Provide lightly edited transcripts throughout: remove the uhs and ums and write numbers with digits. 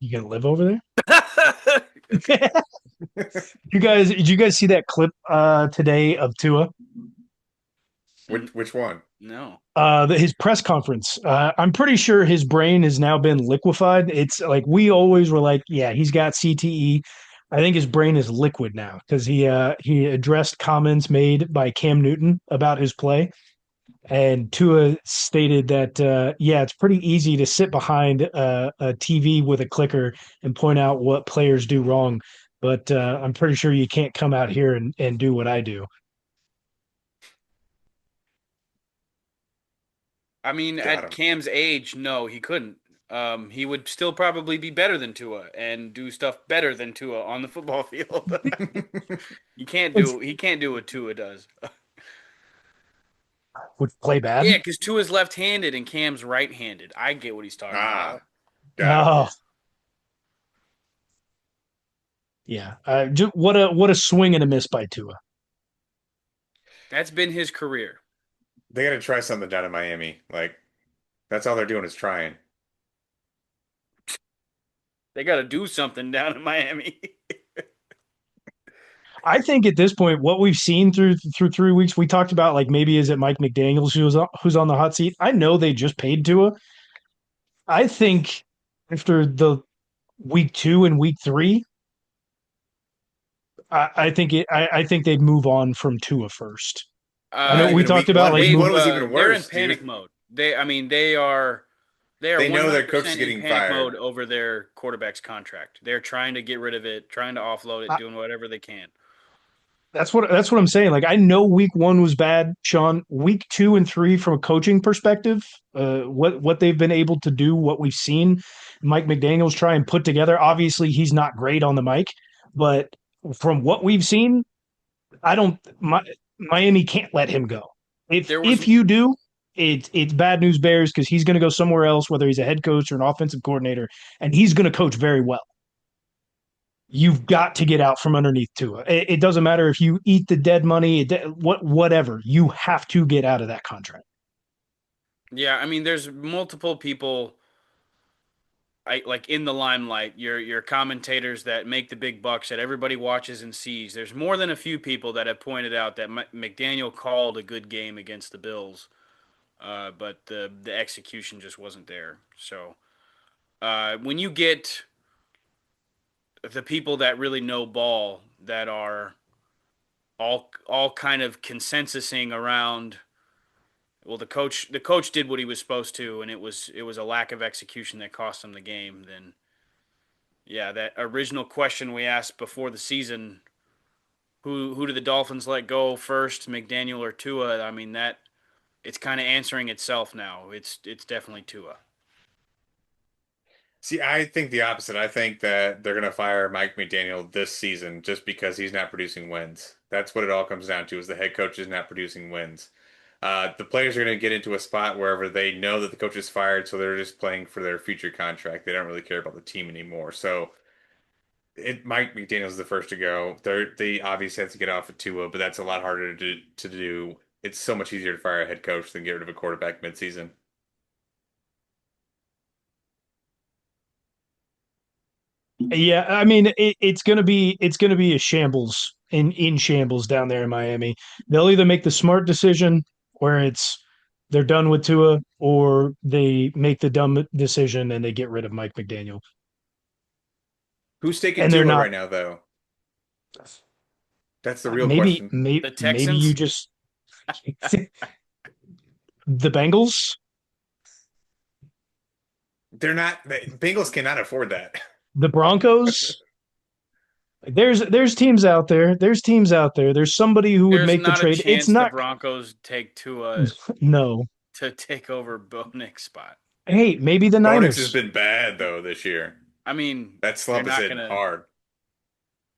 You gonna live over there? Did you guys see that clip today of Tua? Which one? No. His press conference. I'm pretty sure his brain has now been liquefied. It's like we always were like, yeah, he's got CTE. I think his brain is liquid now because he addressed comments made by Cam Newton about his play. And Tua stated that, yeah, it's pretty easy to sit behind a TV with a clicker and point out what players do wrong. But I'm pretty sure you can't come out here and do what I do. I mean, Got at him. Cam's age, no, he couldn't. He would still probably be better than Tua and do stuff better than Tua on the football field. It's He can't do what Tua does. would play Yeah, bad. because Tua's left-handed and Cam's right-handed. I get what he's talking about. Ah, got him. Oh, yeah. What a swing and a miss by Tua. That's been his career. They got to try something down in Miami. Like that's all they're doing is trying. They got to do something down in Miami. I think at this point, what we've seen through 3 weeks, we talked about like maybe is it Mike McDaniel's who's on the hot seat. I know they just paid Tua. I think after the week two and week three, I think they'd move on from Tua first. I know Not we even talked week about one. like Week move. one was even They're in worse, panic dude. mode. I mean, they are They know their coach is 100% in getting panic fired. mode over their quarterback's contract. They're trying to get rid of it, trying to offload it, doing whatever they can. That's what I'm saying. Like I know week one was bad, Sean. Week two and three, from a coaching perspective, what they've been able to do, what we've seen Mike McDaniel's try and put together. Obviously, he's not great on the mic, but from what we've seen, I don't. Miami can't let him go. If There was if you do, it's bad news bears because he's going to go somewhere else, whether he's a head coach or an offensive coordinator, and he's going to coach very well. You've got to get out from underneath Tua. It doesn't matter if you eat the dead money, whatever. You have to get out of that contract. Yeah, I mean, there's multiple people like in the limelight. Your commentators that make the big bucks that everybody watches and sees. There's more than a few people that have pointed out that McDaniel called a good game against the Bills, but the execution just wasn't there. So when you get the people that really know ball that are all kind of consensusing around, well, the coach did what he was supposed to, and it was a lack of execution that cost him the game. Then yeah, that original question we asked before the season, who do the Dolphins let go first, McDaniel or Tua? I mean, that it's kind of answering itself now. It's definitely Tua. See, I think the opposite. I think that they're going to fire Mike McDaniel this season just because he's not producing wins. That's what it all comes down to is the head coach is not producing wins. The players are going to get into a spot wherever they know that the coach is fired, so they're just playing for their future contract. They don't really care about the team anymore. So Mike McDaniel's the first to go. They obviously have to get off of Tua, but that's a lot harder to do. It's so much easier to fire a head coach than get rid of a quarterback midseason. Yeah, I mean it's gonna be a shambles in shambles down there in Miami. They'll either make the smart decision where it's they're done with Tua, or they make the dumb decision and they get rid of Mike McDaniel. Who's taking And they're Tua not right now, though? That's the real maybe question. maybe The maybe you Texans, just the Bengals, They're not, the Bengals cannot afford that. the Broncos. There's teams out there. There's teams out there. There's somebody who would there's make the not a trade. It's chance the not Broncos take Tua no. to take over Bo Nick's spot. Hey, maybe the Bo Nix has Niners. been bad though this year. I mean, That they're slump is not hitting gonna. hard.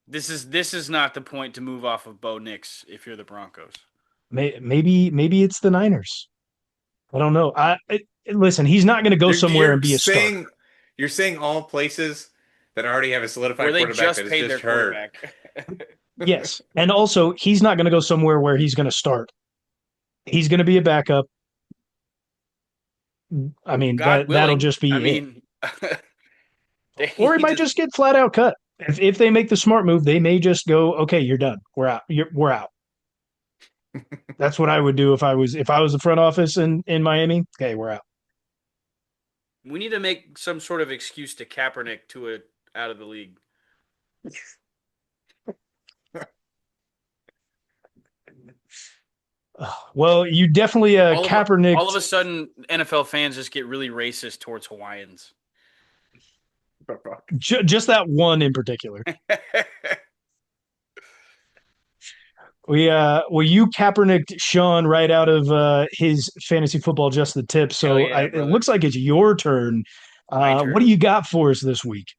This is not the point to move off of Bo Nix if you're the Broncos. Maybe it's the Niners. I don't know. Listen. He's not going to go You're somewhere and you're be a starter. saying you're saying all places that already have a Where solidified they quarterback that just is paid just their hurt. quarterback. Yes, and also he's not going to go somewhere where he's going to start. He's going to be a backup. I mean God that'll willing. just I be it. mean, Or he He might just just get flat out cut. If they make the smart move, they may just go, okay, you're done. We're out. We're out. That's what I would do if I was the front office in Miami. Okay, we're out. we need to make some sort of excuse to Kaepernick to it out of the league. Well, you definitely Kaepernick. All of a sudden, NFL fans just get really racist towards Hawaiians. Just that one in particular. You Kaepernick Sean right out of his fantasy football just the tip. Hell So yeah, it brother. looks like it's your turn. My What do turn. you got for us this week?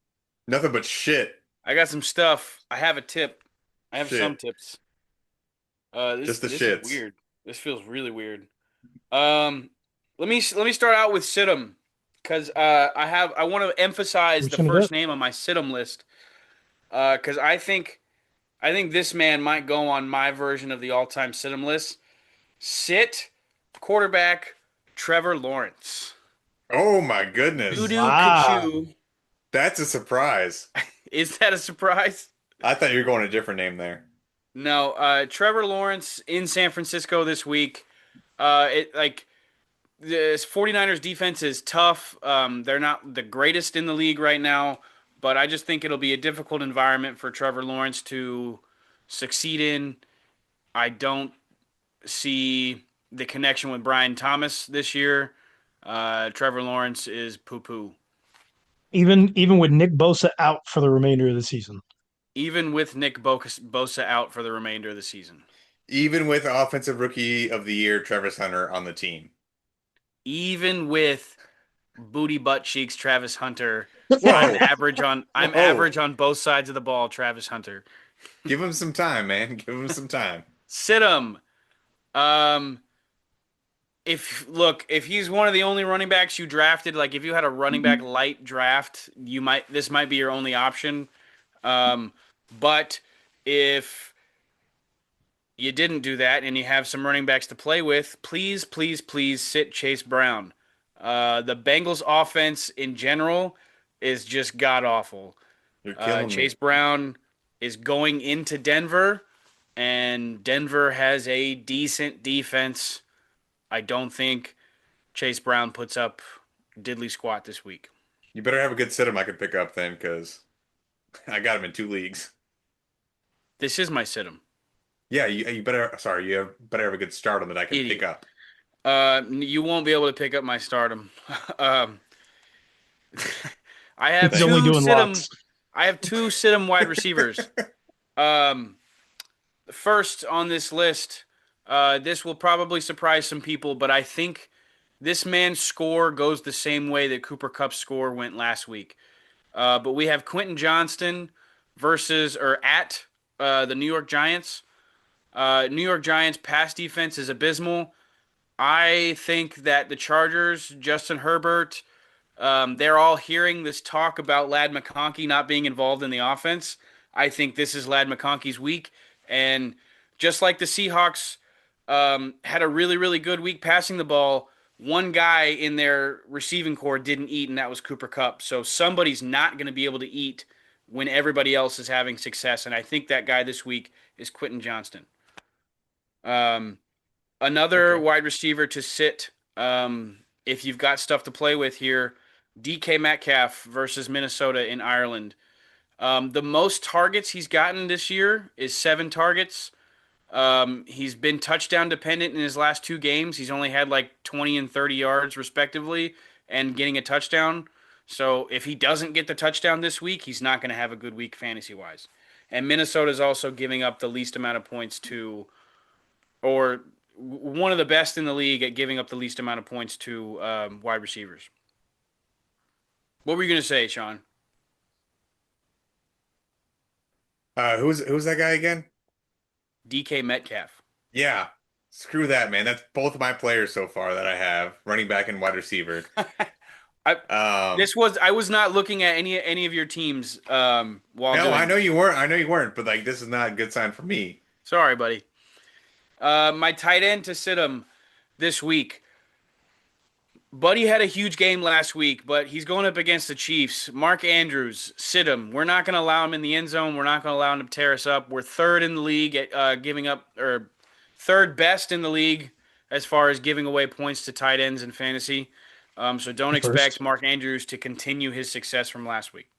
Nothing but shit. I got some stuff. I have a tip. I have some Shit. tips. Just the This is shits. weird. This feels really weird. Um, let me start out with Sid'em because I want to emphasize Which the one is that? first name on my Sid'em list because I think this man might go on my version of the all-time Sid'em list. Sit quarterback Trevor Lawrence. Oh my goodness. Doo-doo Wow. Kachu. That's a surprise. Is that a surprise? I thought you were going a different name there. No, Trevor Lawrence in San Francisco this week. It like the 49ers defense is tough. They're not the greatest in the league right now, but I just think it'll be a difficult environment for Trevor Lawrence to succeed in. I don't see the connection with Brian Thomas this year. Trevor Lawrence is poo poo. Even with Nick Bosa out for the remainder of the season. Even with Nick Bosa out for the remainder of the season. Even with Offensive Rookie of the Year Travis Hunter on the team. Even with booty butt cheeks Travis Hunter. Whoa. I'm Whoa. average on both sides of the ball, Travis Hunter. Give him some time, man. Give him some time. Sit him. Um if he's one of the only running backs you drafted, like if you had a running back light draft, this might be your only option. But if you didn't do that and you have some running backs to play with, please, please, please sit Chase Brown. The Bengals offense in general is just god awful. You're killing Chase me. Brown is going into Denver, and Denver has a decent defense. I don't think Chase Brown puts up diddly squat this week. You better have a good sit 'em I could pick up then, because I got him in 2 leagues. This is my sit-em. Yeah, you better. Sorry, better have a good start on that I can Idiot. pick up. You won't be able to pick up my stardom. um, I have He's only two doing sit-em. locks. I have two sit-em wide receivers. Um, First on this list, this will probably surprise some people, but I think this man's score goes the same way that Cooper Kupp's score went last week. But we have Quentin Johnston at the New York Giants. New York Giants pass defense is abysmal. I think that the Chargers, Justin Herbert, they're all hearing this talk about Ladd McConkey not being involved in the offense. I think this is Ladd McConkey's week. And just like the Seahawks had a really, really good week passing the ball, one guy in their receiving core didn't eat, and that was Cooper Kupp. So somebody's not going to be able to eat when everybody else is having success. And I think that guy this week is Quentin Johnston. Another Okay. wide receiver to sit if you've got stuff to play with here, DK Metcalf versus Minnesota in Ireland. The most targets he's gotten this year is 7 targets. He's been touchdown dependent in his last 2 games. He's only had like 20 and 30 yards respectively and getting a touchdown. So if he doesn't get the touchdown this week, he's not going to have a good week fantasy-wise. And Minnesota's also giving up the least amount of points to, or one of the best in the league at giving up the least amount of points to wide receivers. What were you going to say, Sean? Who's that guy again? DK Metcalf. Yeah. Screw that, man. That's both of my players so far that I have, running back and wide receiver. Um, I was not looking at any of your teams while no, doing I know you weren't. I know you weren't, but like this is not a good sign for me. Sorry, buddy. My tight end to sit him this week. Buddy had a huge game last week, but he's going up against the Chiefs. Mark Andrews, sit him. We're not going to allow him in the end zone. We're not going to allow him to tear us up. We're third in the league at giving up, or third best in the league as far as giving away points to tight ends in fantasy. So don't First. expect Mark Andrews to continue his success from last week.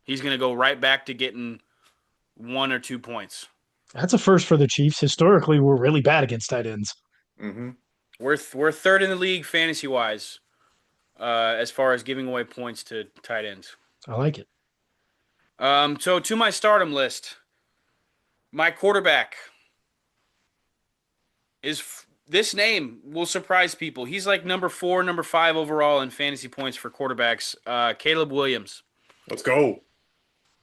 He's going to go right back to getting 1 or 2 points. That's a first for the Chiefs. Historically, we're really bad against tight ends. Mm-hmm. We're third in the league fantasy wise as far as giving away points to tight ends. I like it. So to my stardom list, my quarterback is this name will surprise people. He's like number 4, number 5 overall in fantasy points for quarterbacks. Caleb Williams Let's go.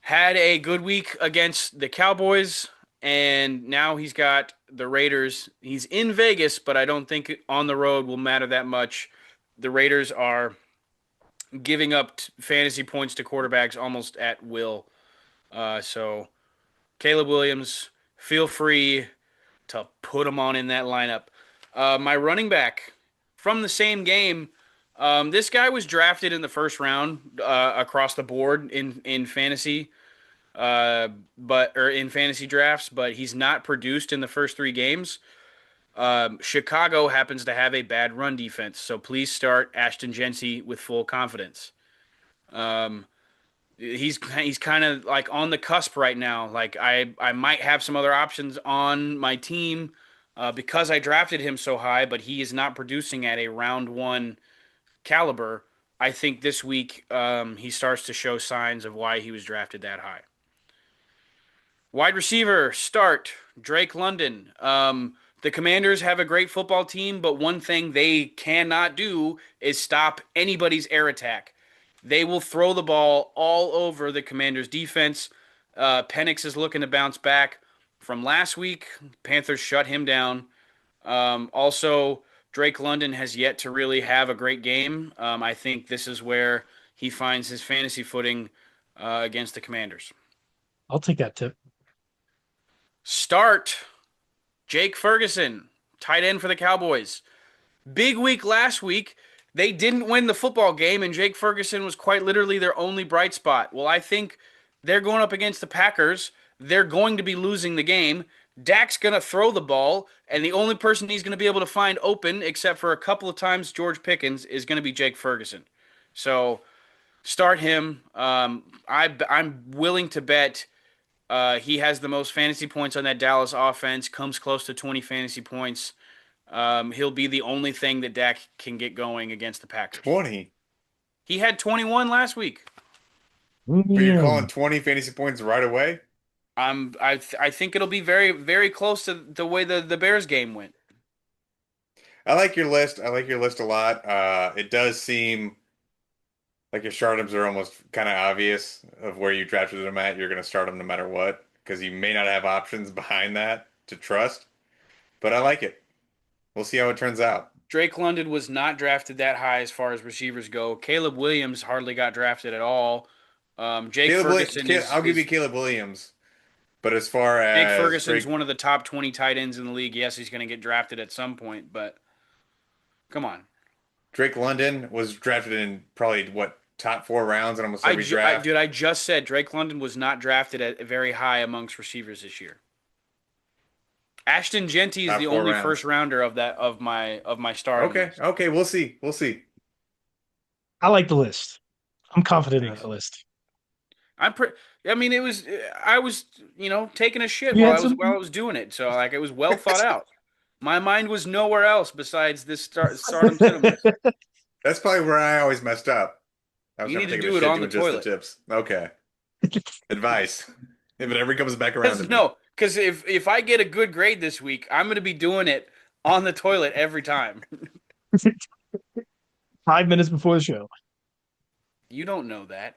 had a good week against the Cowboys, and now he's got the Raiders. He's in Vegas, but I don't think on the road will matter that much. The Raiders are giving up fantasy points to quarterbacks almost at will. So Caleb Williams, feel free to put him on in that lineup. My running back from the same game. This guy was drafted in the first round across the board in fantasy, in fantasy drafts, but he's not produced in the first 3 games. Chicago happens to have a bad run defense, so please start Ashton Jeanty with full confidence. He's kind of like on the cusp right now. Like I might have some other options on my team because I drafted him so high, but he is not producing at a round 1 caliber. I think this week he starts to show signs of why he was drafted that high. Wide receiver, start Drake London. The Commanders have a great football team, but one thing they cannot do is stop anybody's air attack. They will throw the ball all over the Commanders' defense. Penix is looking to bounce back from last week. Panthers shut him down. Also, Drake London has yet to really have a great game. I think this is where he finds his fantasy footing against the Commanders. I'll take that tip. Start Jake Ferguson, tight end for the Cowboys. Big week last week. They didn't win the football game, and Jake Ferguson was quite literally their only bright spot. Well, I think they're going up against the Packers. They're going to be losing the game. Dak's going to throw the ball, and the only person he's going to be able to find open, except for a couple of times George Pickens, is going to be Jake Ferguson. So start him. I'm willing to bet he has the most fantasy points on that Dallas offense, comes close to 20 fantasy points. He'll be the only thing that Dak can get going against the Packers. 20. He had 21 last week. But you're calling 20 fantasy points right away? I think it'll be very, very close to the way the Bears game went. I like your list. I like your list a lot. It does seem like your stardoms are almost kind of obvious of where you drafted them at. You're going to start them no matter what because you may not have options behind that to trust. But I like it. We'll see how it turns out. Drake London was not drafted that high as far as receivers go. Caleb Williams hardly got drafted at all. Jake Ferguson I'll give you Caleb Williams. But as far as Jake Ferguson's one of the top 20 tight ends in the league. Yes, he's going to get drafted at some point, but come on. Drake London was drafted in probably top 4 rounds in almost every draft. I just said Drake London was not drafted at very high amongst receivers this year. Ashton Jeanty is the only first rounder of my star. Okay, we'll see. I like the list. I'm confident in the list. I was taking a shit while I was doing it, so like it was well thought out. My mind was nowhere else besides this stardom cinemas. That's probably where I always messed up. I was You need to take do a it shit on the doing toilet. just the tips. Okay. Advice. If it ever comes back around to me. No, because if I get a good grade this week, I'm going to be doing it on the toilet every time. 5 minutes before the show. You don't know that.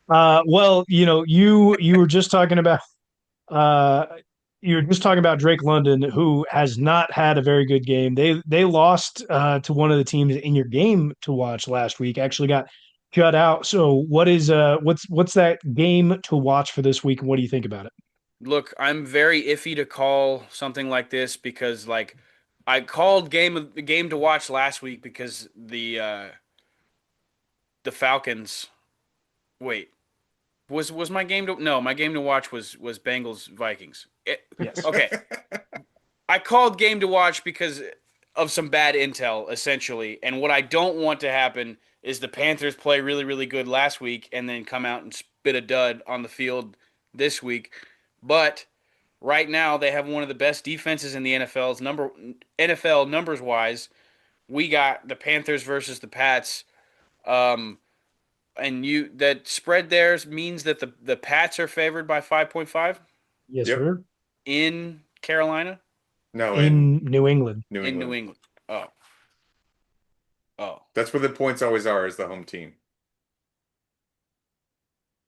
Well, you were just talking about Drake London, who has not had a very good game. They lost to one of the teams in your game to watch last week. Actually got shut out. So what's that game to watch for this week, and what do you think about it? Look, I'm very iffy to call something like this because like I called game to watch last week because the Falcons. Wait, was my game to no, my game to watch was Bengals Vikings. Yes. Okay, I called game to watch because of some bad intel, essentially. And what I don't want to happen is the Panthers play really, really good last week and then come out and spit a dud on the field this week. But right now, they have one of the best defenses in the NFL numbers wise. We got the Panthers versus the Pats. Um, and you that spread there means that the Pats are favored by 5.5 Yes, Yep. sir. in Carolina, No, In New England. New in New England. England. Oh, oh. That's where the points always are, is the home team.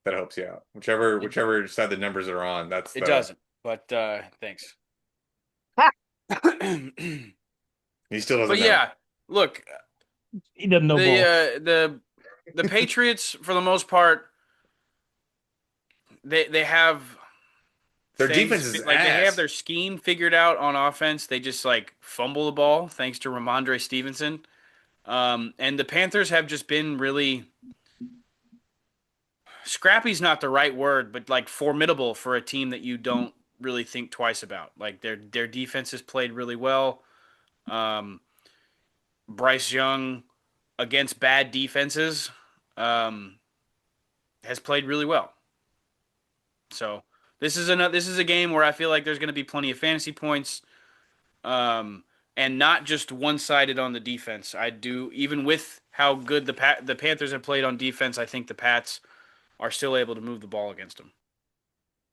That helps you out. Whichever side the numbers are on, that's It the doesn't, but thanks. Ah. But he still doesn't know. yeah, look, He doesn't know ball. the Patriots for the most part, they have Their things defense is like they have ass. their scheme figured out on offense. They just like fumble the ball thanks to Ramondre Stevenson. And the Panthers have just been really scrappy's not the right word, but like formidable for a team that you don't really think twice about. Like their defense has played really well. Um, Bryce Young against bad defenses um, has played really well. So this is a game where I feel like there's going to be plenty of fantasy points, and not just one sided on the defense. I do even with how good the Panthers have played on defense. I think the Pats are still able to move the ball against them.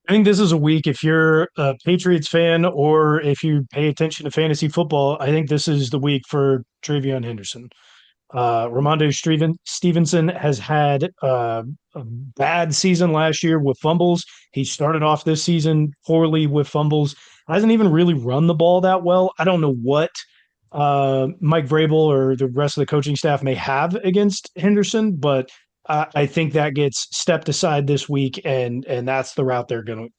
I think this is a week, if you're a Patriots fan or if you pay attention to fantasy football, I think this is the week for Travion Henderson. Stevenson has had a bad season last year with fumbles. He started off this season poorly with fumbles. Hasn't even really run the ball that well. I don't know what Mike Vrabel or the rest of the coaching staff may have against Henderson, but I think that gets stepped aside this week, and that's the route they're going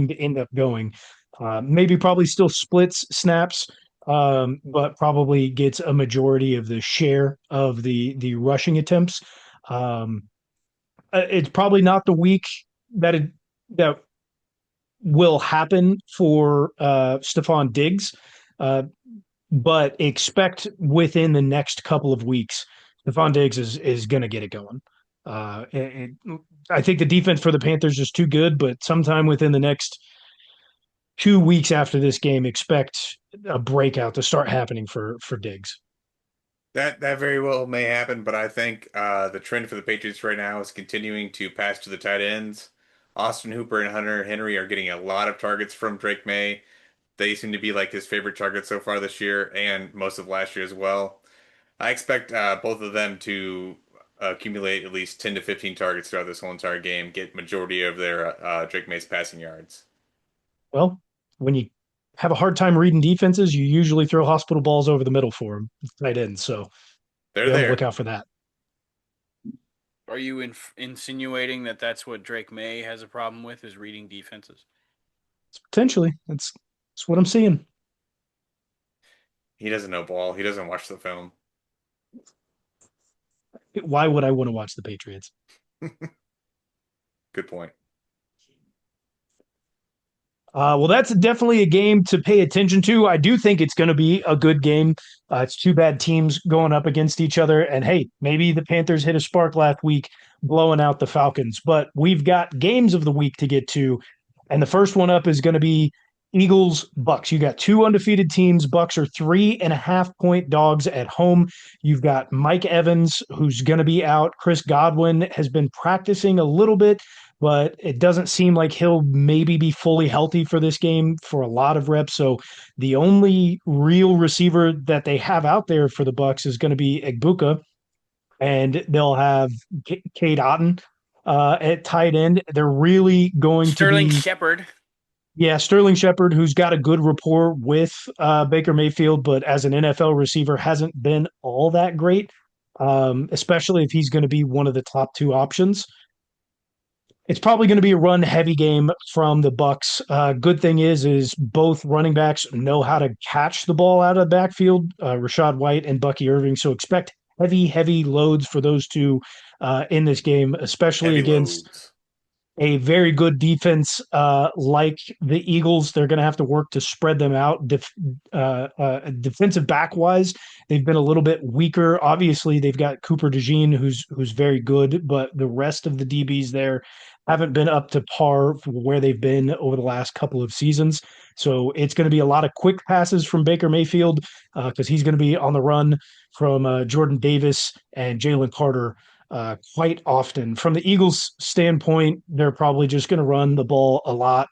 to end up going. Maybe probably still splits snaps, but probably gets a majority of the share of the rushing attempts. Um, it's probably not the week that will happen for Stephon Diggs, uh, but expect within the next couple of weeks, Stephon Diggs is going to get it going. I think the defense for the Panthers is too good, but sometime within the next 2 weeks after this game, expect a breakout to start happening for Diggs. That very well may happen, but I think the trend for the Patriots right now is continuing to pass to the tight ends. Austin Hooper and Hunter Henry are getting a lot of targets from Drake May. They seem to be like his favorite target so far this year and most of last year as well. I expect both of them to accumulate at least 10 to 15 targets throughout this whole entire game, get majority of their Drake May's passing yards. Well, when you have a hard time reading defenses, you usually throw hospital balls over the middle for them, tight ends. So They're be on the look there. out for that. Are you insinuating that that's what Drake May has a problem with is reading defenses? Potentially, that's what I'm seeing. He doesn't know ball. He doesn't watch the film. Why would I want to watch the Patriots? Good point. Well, that's definitely a game to pay attention to. I do think it's going to be a good game. It's two bad teams going up against each other. And hey, maybe the Panthers hit a spark last week blowing out the Falcons. But we've got games of the week to get to. And the first one up is going to be Eagles Bucs. You got two undefeated teams. Bucs are 3.5-point dogs at home. You've got Mike Evans, who's going to be out. Chris Godwin has been practicing a little bit, but it doesn't seem like he'll maybe be fully healthy for this game for a lot of reps. So the only real receiver that they have out there for the Bucs is going to be Egbuka, and they'll have Cade Otton at tight end. They're really going Sterling to be Shepard. yeah, Sterling Shepard, who's got a good rapport with Baker Mayfield, but as an NFL receiver hasn't been all that great, especially if he's going to be one of the top two options. It's probably going to be a run heavy game from the Bucs. Good thing is both running backs know how to catch the ball out of the backfield. Rashad White and Bucky Irving. So expect heavy loads for those two in this game, especially Heavy against loads. a very good defense like the Eagles. They're going to have to work to spread them out. Defensive back wise, they've been a little bit weaker. Obviously, they've got Cooper DeJean, who's very good, but the rest of the DBs there haven't been up to par for where they've been over the last couple of seasons. So it's going to be a lot of quick passes from Baker Mayfield because he's going to be on the run from Jordan Davis and Jalen Carter quite often. From the Eagles' standpoint, they're probably just going to run the ball a lot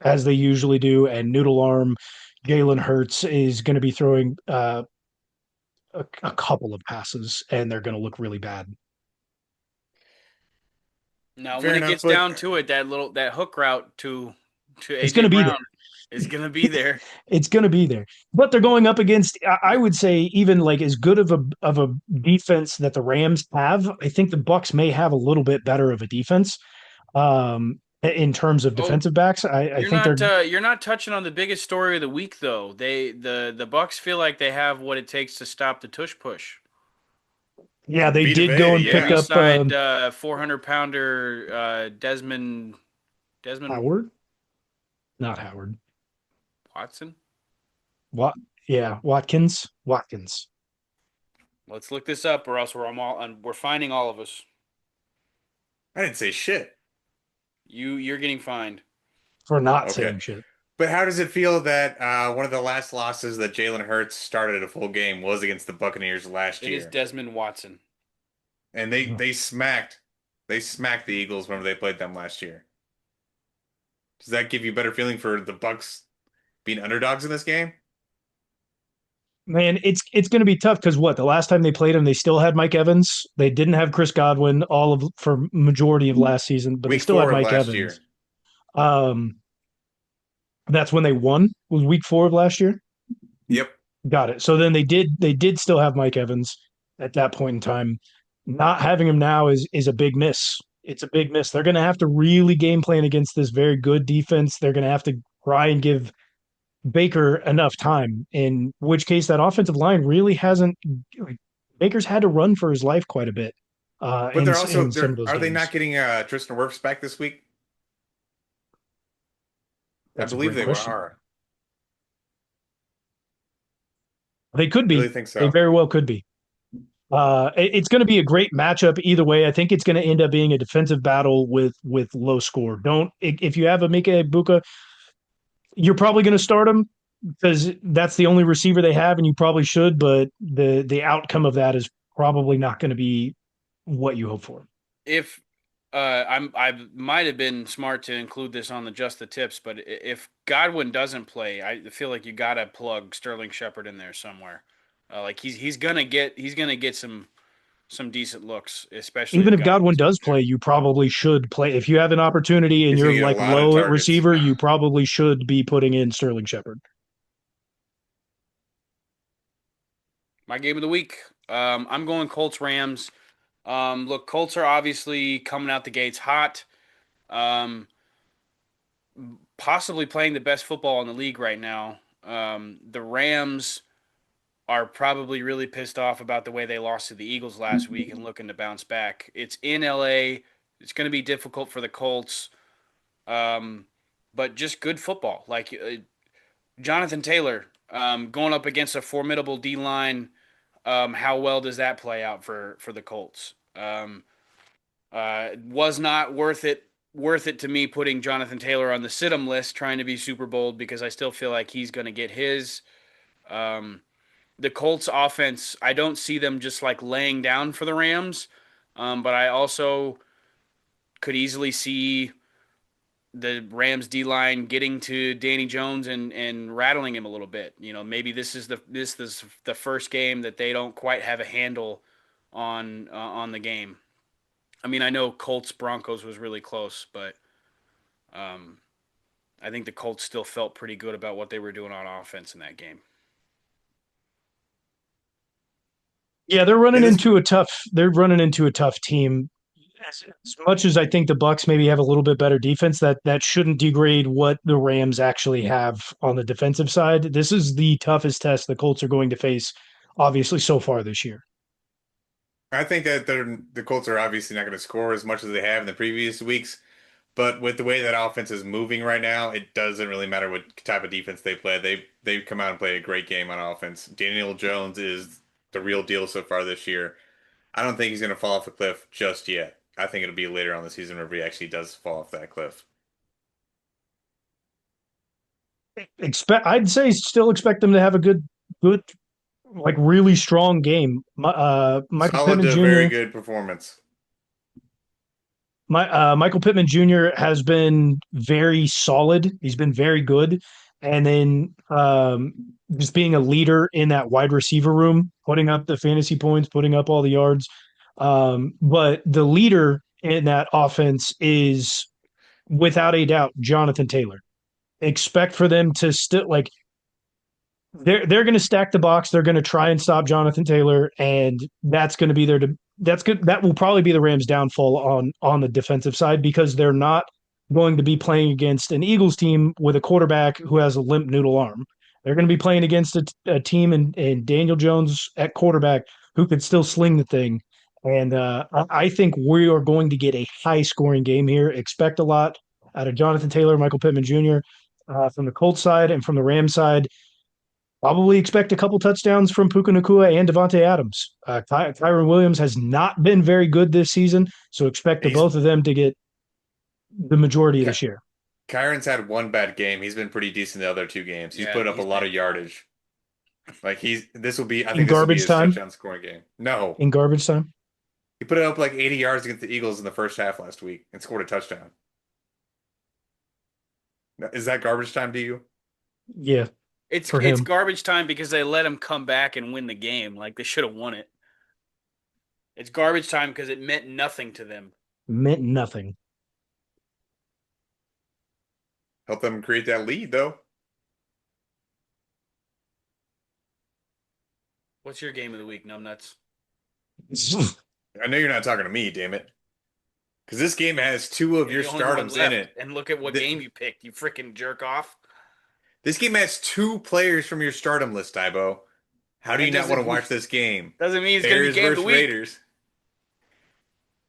as they usually do, and noodle arm Jalen Hurts is going to be throwing a couple of passes, and they're going to look really bad. Now, when Fair it enough, gets but down to it, that hook route to It's going AJ to be there. Brown is going to be there. It's going to be there. But they're going up against, I would say, even like as good of a defense that the Rams have. I think the Bucs may have a little bit better of a defense in terms of Oh, defensive backs. I think they're you're not touching on the biggest story of the week though. The Bucks feel like they have what it takes to stop the tush push. yeah, they Vita did go Vea, and They pick yeah. up re-signed 400-pounder Desmond Howard, not Howard. Watson. What? Yeah, Watkins Let's look this up, or else we're finding all of us. I didn't say shit. You're getting fined. for not Okay. saying shit. But how does it feel that one of the last losses that Jalen Hurts started a full game was against the Buccaneers last It is year? Desmond Watson. And they smacked the Eagles whenever they played them last year. Does that give you a better feeling for the Bucs being underdogs in this game? Man, it's going to be tough because what the last time they played him, they still had Mike Evans. They didn't have Chris Godwin all of for majority of last season, but they Week still had four of Mike last Evans. year. Um, that's when they won. Was week 4 of last year? Yep. Got it. So then they did still have Mike Evans at that point in time. Not having him now is a big miss. It's a big miss. They're going to have to really game plan against this very good defense. They're going to have to try and give Baker enough time, in which case that offensive line really hasn't. Like, Baker's had to run for his life quite a bit But they're also in some of those are they not games. getting Tristan Wirfs back this week? I That's a believe great they question. are. They could I really be. think They so. very well could be. It's going to be a great matchup either way. I think it's going to end up being a defensive battle with low score. Don't if you have a Mika Ibuka, you're probably going to start him because that's the only receiver they have, and you probably should. But the outcome of that is probably not going to be what you hope for. If I might have been smart to include this on the just the tips, but if Godwin doesn't play, I feel like you gotta plug Sterling Shepard in there somewhere. Like he's gonna get some decent looks, especially Even if if Godwin Godwin's does in there. play, you probably should play. If you have an opportunity and He's you're gonna get a like lot of low at targets. receiver, you probably should be putting in Sterling Shepard. My game of the week. I'm going Colts Rams. Look, Colts are obviously coming out the gates hot. Um, Possibly playing the best football in the league right now. The Rams are probably really pissed off about the way they lost to the Eagles last week and looking to bounce back. It's in LA. It's going to be difficult for the Colts, um, but just good football. Like Jonathan Taylor going up against a formidable D line. How well does that play out for the Colts? Was not worth it to me putting Jonathan Taylor on the sit-'em list, trying to be super bold because I still feel like he's going to get his. Um, the Colts offense, I don't see them just like laying down for the Rams, but I also could easily see the Rams D line getting to Danny Jones and rattling him a little bit. You know, maybe this is the first game that they don't quite have a handle on the game. I mean, I know Colts Broncos was really close, but um, I think the Colts still felt pretty good about what they were doing on offense in that game. Yeah, they're running into a tough team. as much as I think the Bucs maybe have a little bit better defense, that shouldn't degrade what the Rams actually have on the defensive side. This is the toughest test the Colts are going to face, obviously, so far this year. I think that the Colts are obviously not going to score as much as they have in the previous weeks, but with the way that offense is moving right now, it doesn't really matter what type of defense they play. They've come out and played a great game on offense. Daniel Jones is the real deal so far this year. I don't think he's going to fall off the cliff just yet. I think it'll be later on the season where he actually does fall off that cliff. I'd say still expect them to have a good, like really strong game. Michael Solid Pittman to very Jr. good performance. Michael Pittman Jr. has been very solid. He's been very good, and then just being a leader in that wide receiver room, putting up the fantasy points, putting up all the yards. But the leader in that offense is without a doubt Jonathan Taylor. Expect for them to still like they're going to stack the box. They're going to try and stop Jonathan Taylor, and that's going to be that's good. That will probably be the Rams' downfall on the defensive side because they're not going to be playing against an Eagles team with a quarterback who has a limp noodle arm. They're going to be playing against a team and Daniel Jones at quarterback who could still sling the thing. And I think we are going to get a high scoring game here. Expect a lot out of Jonathan Taylor, Michael Pittman Jr. From the Colts side and from the Rams side. Probably expect a couple touchdowns from Puka Nacua and Devontae Adams. Tyron Williams has not been very good this season, so expect the He's both of them to get the majority of this year. Kyron's had one bad game. He's been pretty decent the other two games. He's Yeah, put up a he's lot been of yardage. Like this will be I In think this will be garbage his time, touchdown scoring game. No. in garbage time, He put up like 80 yards against the Eagles in the first half last week and scored a touchdown. Is that garbage time to you? yeah, It's for it's him, garbage time because they let him come back and win the game. Like they should have won it. It's garbage time because it meant nothing to them. meant nothing. Help them create that lead though. What's your game of the week, numbnuts? I know you're not talking to me, damn it. Because this game has two of You're your the only one stardoms in left. it. And look at what Th- game you picked. You freaking jerk off. This game has two players from your stardom list, Tybo. How do That you not want to doesn't watch this game? doesn't mean it's gonna be Bears game of the versus week. Raiders.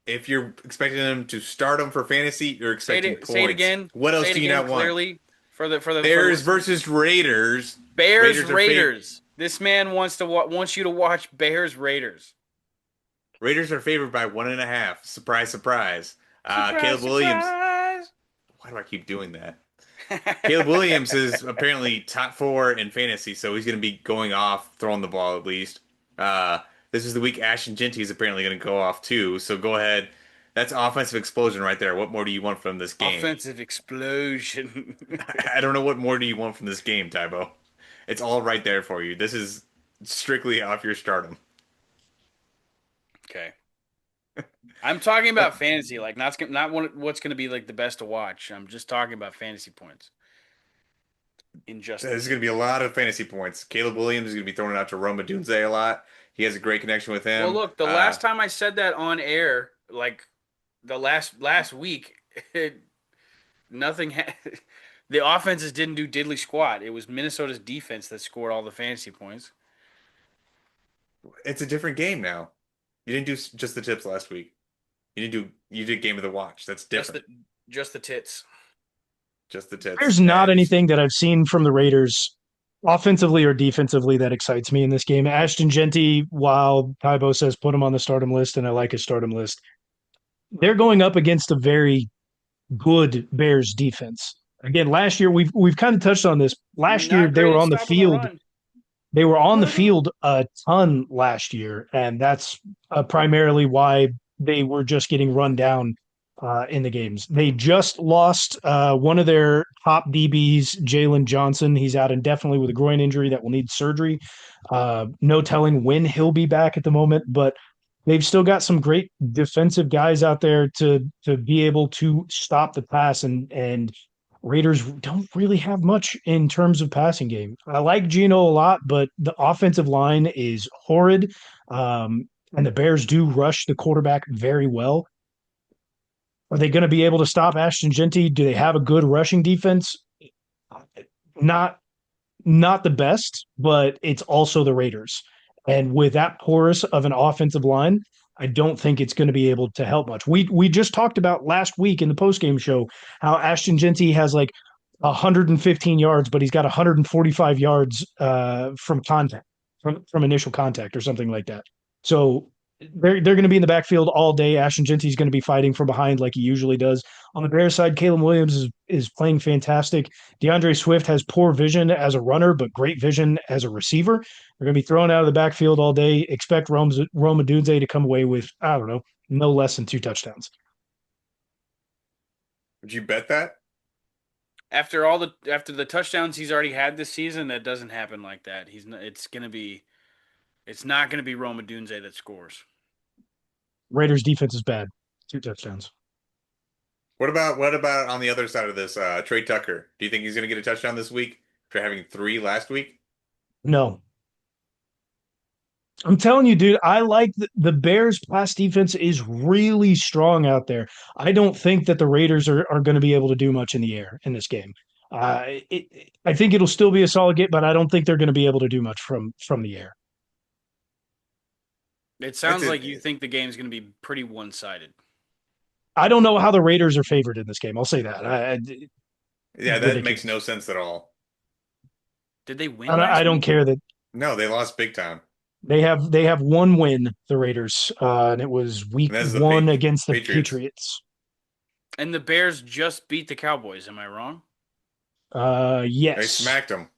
If you're expecting them to start them for fantasy, you're expecting points. Say it again. What else Say it do you again not want? clearly for the Bears listeners. versus Raiders. Bears Raiders are Raiders. This man wants you to watch Bears Raiders. Raiders are favored by 1.5. Surprise, surprise. Surprise, Caleb Williams. surprise. Why do I keep doing that? Caleb Williams is apparently top 4 in fantasy, so he's going to be going off, throwing the ball at least. This is the week Ashton Jeanty is apparently going to go off too. So go ahead. That's offensive explosion right there. What more do you want from this game? Offensive explosion. I don't know what more do you want from this game, Tybo. It's all right there for you. This is strictly off your stardom. Okay. I'm talking about fantasy, like not what's going to be like the best to watch. I'm just talking about fantasy points. Injustice. There's going to be a lot of fantasy points. Caleb Williams is going to be throwing it out to Roma Dunze a lot. He has a great connection with him. Well, look, the last time I said that on air, like the last week, nothing. The offenses didn't do diddly squat. It was Minnesota's defense that scored all the fantasy points. It's a different game now. You didn't do just the tips last week. You did game of the watch. That's different. Just the tits. Just the tits. There's not anything that I've seen from the Raiders, offensively or defensively, that excites me in this game. Ashton Jeanty, while Tybo says put him on the stardom list, and I like his stardom list, they're going up against a very good Bears defense. Again, last year we've kind of touched on this. Last year Not they great were at on the stopping the field. run. They were on the field a ton last year, and that's primarily why they were just getting run down in the games. They just lost one of their top DBs, Jalen Johnson. He's out indefinitely with a groin injury that will need surgery. No telling when he'll be back at the moment, but they've still got some great defensive guys out there to be able to stop the pass, and Raiders don't really have much in terms of passing game. I like Geno a lot, but the offensive line is horrid. And the Bears do rush the quarterback very well. Are they going to be able to stop Ashton Jeanty? Do they have a good rushing defense? Not not the best, but it's also the Raiders. And with that porous of an offensive line, I don't think it's going to be able to help much. We just talked about last week in the postgame show how Ashton Jeanty has like 115 yards, but he's got 145 yards from contact, from initial contact or something like that. So they're going to be in the backfield all day. Ashton Jeanty is going to be fighting from behind like he usually does. On the Bears side, Caleb Williams is playing fantastic. DeAndre Swift has poor vision as a runner, but great vision as a receiver. They're going to be thrown out of the backfield all day. Expect Rome Odunze to come away with, I don't know, no less than 2 touchdowns. Would you bet that? After the touchdowns he's already had this season, that doesn't happen like that. It's not gonna be Roma Dunze that scores. Raiders defense is bad. 2 touchdowns. What about on the other side of this, Trey Tucker? Do you think he's going to get a touchdown this week after having 3 last week? No. I'm telling you, dude, I like the Bears' pass defense is really strong out there. I don't think that the Raiders are going to be able to do much in the air in this game. I think it'll still be a solid game, but I don't think they're going to be able to do much from the air. It sounds like you think the game's going to be pretty one-sided. I don't know how the Raiders are favored in this game. I'll say that. Yeah, that makes no sense at all. Did they win? I don't care that. No, they lost big time. They have one win, the Raiders, and it was week 1 against the Patriots. And the Bears just beat the Cowboys. Am I wrong? Yes. They smacked them.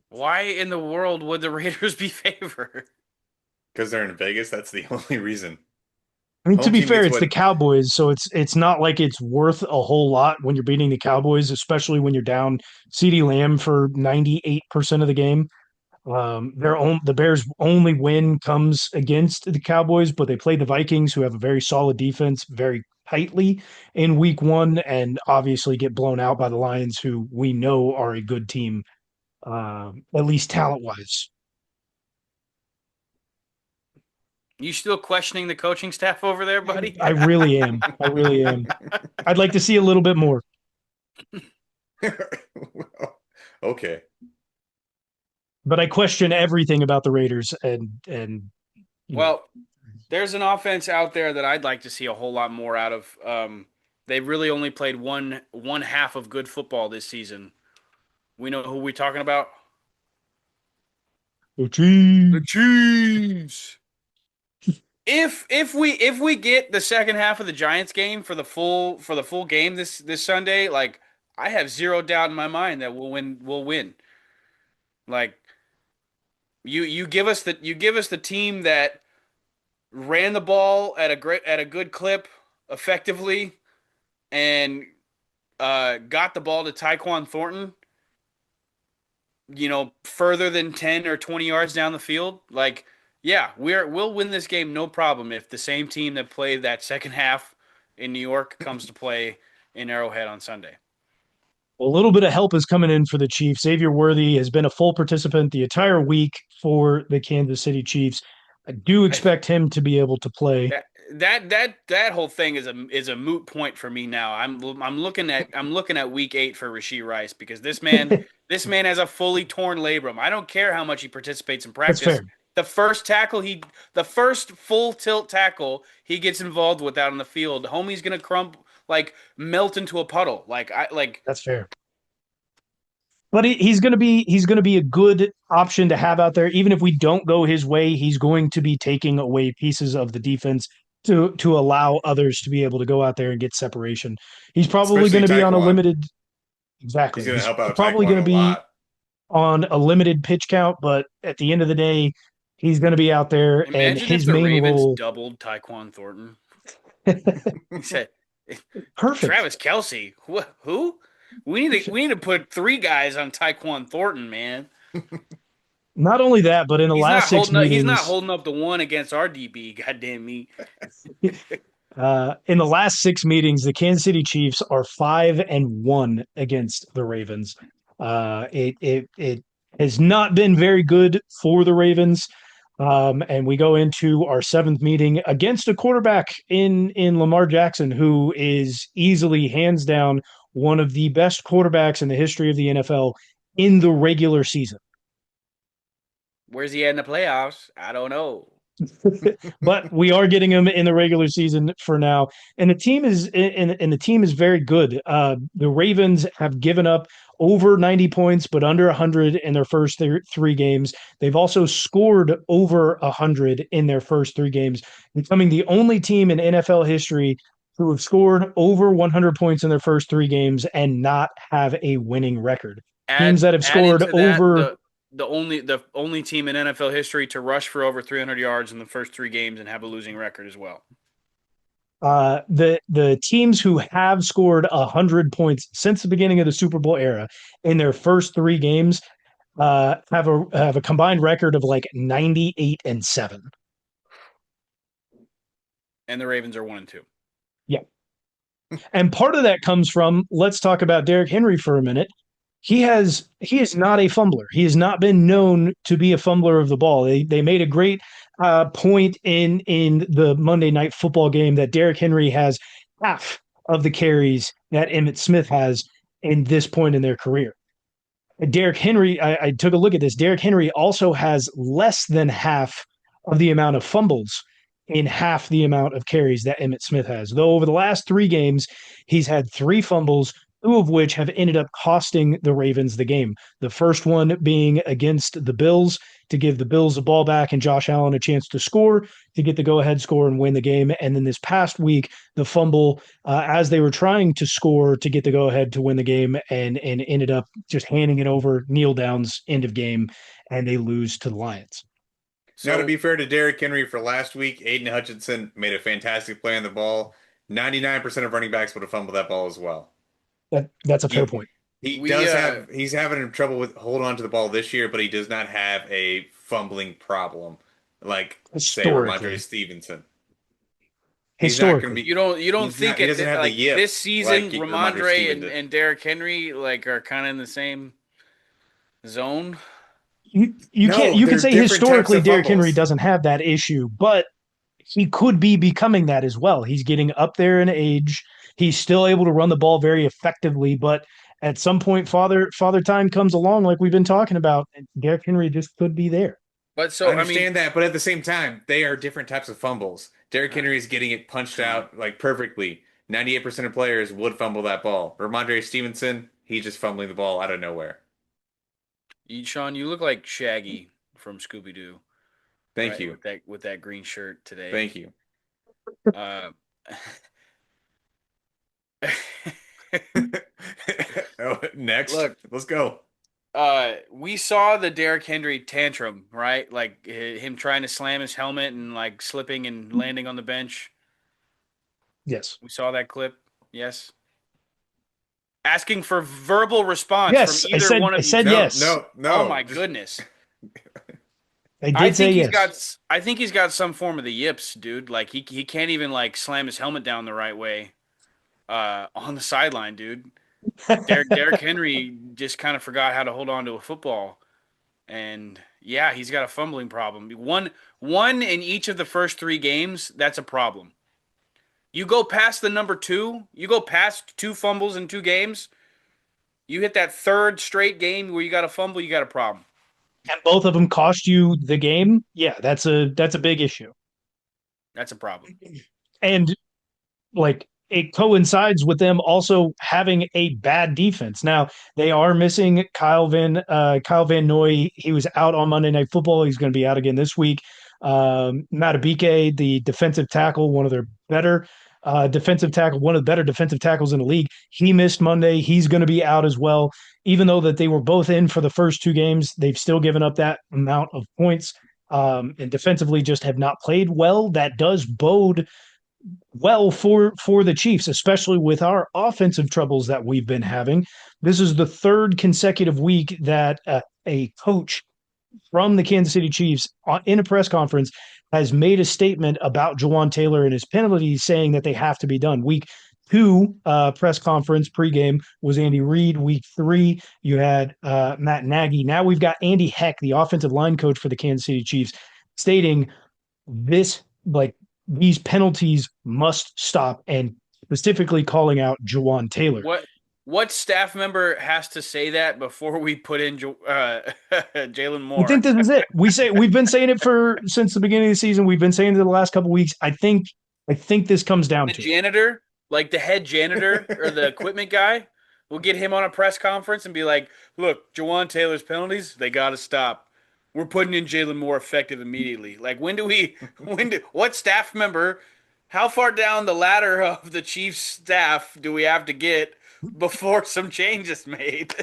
Why in the world would the Raiders be favored? Because they're in Vegas. That's the only reason. I mean, to be fair, it's the Cowboys, so it's not like it's worth a whole lot when you're beating the Cowboys, especially when you're down CeeDee Lamb for 98% of the game. The Bears' only win comes against the Cowboys, but they played the Vikings, who have a very solid defense, very tightly in week 1, and obviously get blown out by the Lions, who we know are a good team, at least talent-wise. You still questioning the coaching staff over there, buddy? I really am. I really am. I'd like to see a little bit more. Okay. But I question everything about the Raiders and well, there's an offense out there that I'd like to see a whole lot more out of. They've really only played one half of good football this season. We know who we're talking about? The Chiefs. The Chiefs. If we get the second half of the Giants game for the full game this Sunday, like I have zero doubt in my mind that we'll win. Like you give us the team that ran the ball at a good clip effectively and got the ball to Tyquan Thornton, further than 10 or 20 yards down the field. Like, yeah, we'll win this game no problem if the same team that played that second half in New York comes to play in Arrowhead on Sunday. A little bit of help is coming in for the Chiefs. Xavier Worthy has been a full participant the entire week for the Kansas City Chiefs. I do expect him to be able to play. That whole thing is a moot point for me now. I'm looking at week 8 for Rashee Rice because this man has a fully torn labrum. I don't care how much he participates in practice. That's fair. The first full tilt tackle he gets involved with out on the field, homie's gonna melt into a puddle. That's fair. But he's gonna be a good option to have out there. Even if we don't go his way, he's going to be taking away pieces of the defense to allow others to be able to go out there and get separation. He's probably going to be on a limited. Exactly. He's going to help out. Probably going to be on a limited pitch count, but at the end of the day, he's going to be out there. Imagine and his if the main Ravens role doubled Tyquan Thornton. He said, "Perfect." Travis Kelce, who? We need to put 3 guys on Tyquan Thornton, man. Not only that, but in the last 6 meetings, he's not holding up the one against our DB. Goddamn me! In the last 6 meetings, the Kansas City Chiefs are 5-1 against the Ravens. It has not been very good for the Ravens. And we go into our seventh meeting against a quarterback in Lamar Jackson, who is easily, hands down, one of the best quarterbacks in the history of the NFL in the regular season. Where's he at in the playoffs? I don't know. But we are getting him in the regular season for now, and the team is very good. The Ravens have given up over 90 points, but under 100 in their first three games. They've also scored over 100 in their first three games, becoming the only team in NFL history who have scored over 100 points in their first three games and not have a winning record. Teams that have Add scored into that over the only team in NFL history to rush for over 300 yards in the first three games and have a losing record as well. the teams who have scored 100 points since the beginning of the Super Bowl era in their first three games have a combined record of like 98-7. And the Ravens are 1-2. Yeah. And part of that comes from, let's talk about Derrick Henry for a minute. He is not a fumbler. He has not been known to be a fumbler of the ball. They made a great point in the Monday Night Football game that Derrick Henry has half of the carries that Emmitt Smith has in this point in their career. Derrick Henry, I took a look at this. Derrick Henry also has less than half of the amount of fumbles in half the amount of carries that Emmitt Smith has. Though over the last three games, he's had three fumbles, two of which have ended up costing the Ravens the game. The first one being against the Bills to give the Bills the ball back and Josh Allen a chance to score, to get the go-ahead score and win the game. And then this past week, the fumble as they were trying to score to get the go-ahead to win the game and ended up just handing it over, kneel downs, end of game, and they lose to the Lions. Now, to be fair to Derrick Henry, for last week, Aiden Hutchinson made a fantastic play on the ball. 99% of running backs would have fumbled that ball as well. That's a fair point. He's having trouble with holding on to the ball this year, but he does not have a fumbling problem like say Ramondre Stevenson. He's not going to be. You don't think this season like Ramondre and Derrick Henry like are kind of in the same zone? You can say historically Derrick Henry doesn't have that issue, but he could be becoming that as well. He's getting up there in age. He's still able to run the ball very effectively, but at some point, father time comes along, like we've been talking about, and Derrick Henry just could be there. But so I understand that, but at the same time, they are different types of fumbles. Derrick Henry is getting it punched out like perfectly. 98% of players would fumble that ball. Ramondre Stevenson, he's just fumbling the ball out of nowhere. Sean, you look like Shaggy from Scooby Doo. Thank you. With that green shirt today. Thank you. Next, let's go. We saw the Derrick Henry tantrum, right? Like him trying to slam his helmet and like slipping and landing on the bench. Yes. We saw that clip. Yes. Asking for verbal response from either one of you. I said yes. No. Oh my goodness. I say yes. I think he's got some form of the yips, dude. Like he can't even like slam his helmet down the right way on the sideline, dude. Derrick Henry just kind of forgot how to hold on to a football. And yeah, he's got a fumbling problem. One in each of the first three games, that's a problem. You go past the number two, you go past two fumbles in two games, you hit that third straight game where you got a fumble, you got a problem. And both of them cost you the game. Yeah, that's a big issue. That's a problem. And like it coincides with them also having a bad defense. Now they are missing Kyle Van Noy. He was out on Monday Night Football. He's going to be out again this week. Matabike, the defensive tackle, one of their better defensive tackles in the league. He missed Monday. He's going to be out as well. Even though that they were both in for the first two games, they've still given up that amount of points and defensively just have not played well. That does bode well for the Chiefs, especially with our offensive troubles that we've been having. This is the third consecutive week that a coach from the Kansas City Chiefs in a press conference has made a statement about Jawaan Taylor and his penalties, saying that they have to be done. Week 2 press conference pregame was Andy Reid. Week 3, you had Matt Nagy. Now we've got Andy Heck, the offensive line coach for the Kansas City Chiefs, stating this, like, these penalties must stop, and specifically calling out Jawaan Taylor. What staff member has to say that before we put in Jalen Moore? I think this is it. We've been saying it since the beginning of the season. We've been saying it the last couple of weeks. I think this comes down to janitor, like the head janitor or the equipment guy. We'll get him on a press conference and be like, "Look, Jawaan Taylor's penalties, they got to stop. We're putting in Jalen Moore effective immediately." Like, what staff member? How far down the ladder of the Chiefs staff do we have to get before some change is made?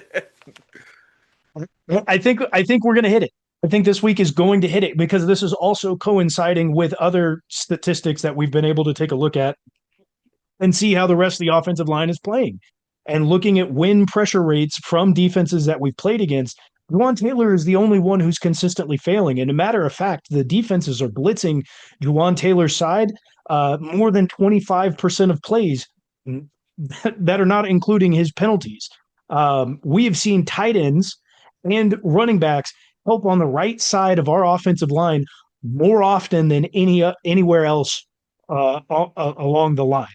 I think we're going to hit it. I think this week is going to hit it because this is also coinciding with other statistics that we've been able to take a look at and see how the rest of the offensive line is playing. And looking at win pressure rates from defenses that we've played against, Jawaan Taylor is the only one who's consistently failing. And a matter of fact, the defenses are blitzing Jawaan Taylor's side more than 25% of plays that are not including his penalties. We have seen tight ends and running backs help on the right side of our offensive line more often than anywhere else along the line.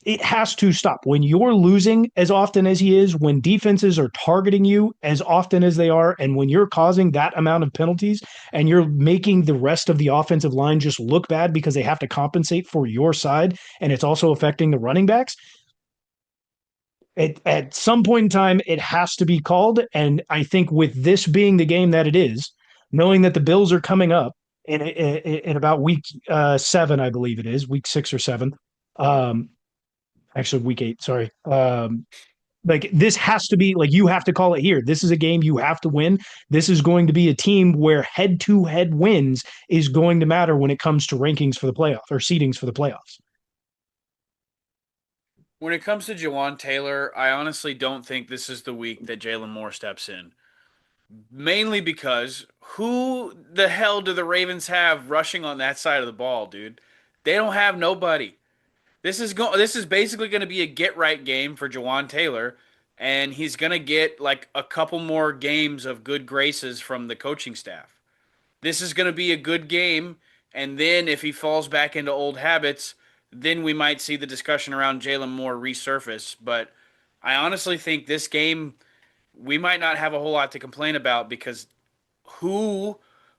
It has to stop. When you're losing as often as he is, when defenses are targeting you as often as they are, and when you're causing that amount of penalties and you're making the rest of the offensive line just look bad because they have to compensate for your side, and it's also affecting the running backs, at some point in time, it has to be called. And I think with this being the game that it is, knowing that the Bills are coming up in about week 7, I believe it is, week 6 or 7, actually week 8, sorry. Like, this has to be, like, you have to call it here. This is a game you have to win. This is going to be a team where head-to-head wins is going to matter when it comes to rankings for the playoffs or seedings for the playoffs. When it comes to Jawaan Taylor, I honestly don't think this is the week that Jalen Moore steps in. Mainly because who the hell do the Ravens have rushing on that side of the ball, dude? They don't have nobody. This is basically going to be a get right game for Jawaan Taylor, and he's going to get like a couple more games of good graces from the coaching staff. This is going to be a good game, and then if he falls back into old habits, then we might see the discussion around Jalen Moore resurface. But I honestly think this game we might not have a whole lot to complain about because who